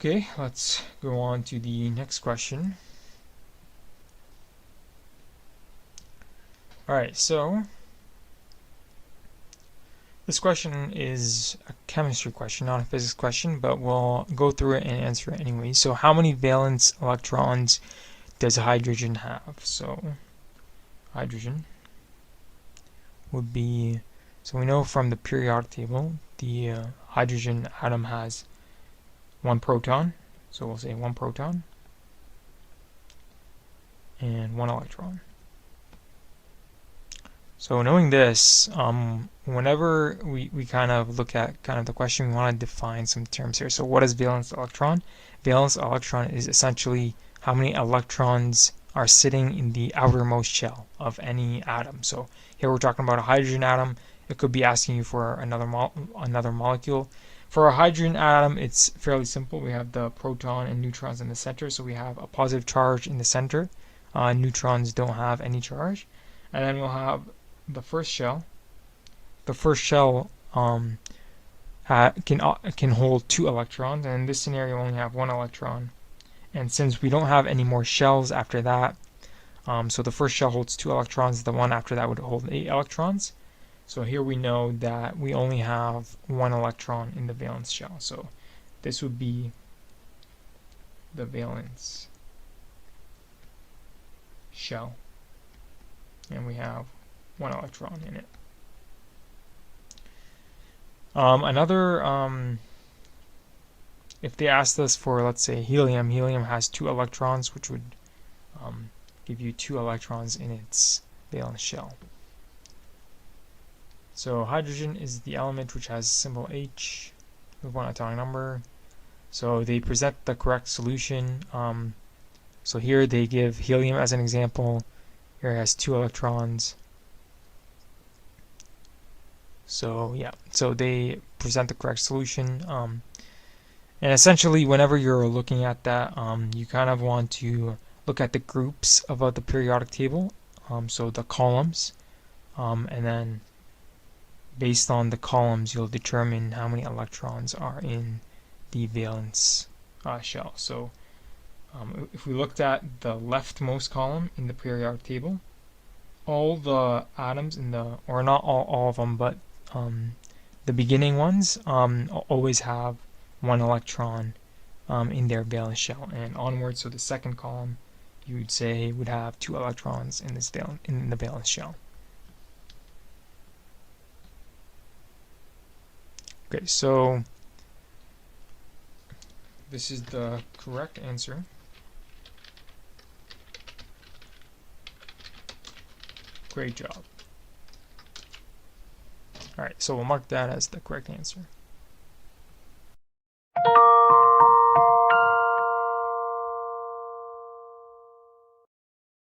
Okay, let's go on to the next question. Alright, so this question is a chemistry question, not a physics question, but we'll go through it and answer it anyway. So how many valence electrons does hydrogen have? So hydrogen would be, so we know from the periodic table, the hydrogen atom has one proton, so we'll say one proton, and one electron. So knowing this, whenever we kind of look at kind of the question, we want to define some terms here. So what is valence electron? Valence electron is essentially how many electrons are sitting in the outermost shell of any atom. So here we're talking about a hydrogen atom. It could be asking you for another molecule. For a hydrogen atom, it's fairly simple. We have the proton and neutrons in the center, so we have a positive charge in the center. Neutrons don't have any charge. And then we'll have the first shell. The first shell can hold 2 electrons, and in this scenario we only have 1 electron. And since we don't have any more shells after that, so the first shell holds 2 electrons, the one after that would hold 8 electrons. So here we know that we only have 1 electron in the valence shell. So this would be the valence shell, and we have 1 electron in it. If they asked us for, let's say, helium has 2 electrons, which would give you 2 electrons in its valence shell. So hydrogen is the element which has symbol H with 1 atomic number. So they present the correct solution. So here they give helium as an example. Here it has 2 electrons. So yeah, so they present the correct solution. And essentially, whenever you're looking at that, you kind of want to look at the groups of the periodic table, so the columns, and then based on the columns, you'll determine how many electrons are in the valence shell. So if we looked at the leftmost column in the periodic table, all the atoms in the, or not all of them, but the beginning ones always have 1 electron in their valence shell, and onwards, so the second column you would say would have 2 electrons in this in the valence shell. Okay, so this is the correct answer. Great job. Alright, so we'll mark that as the correct answer.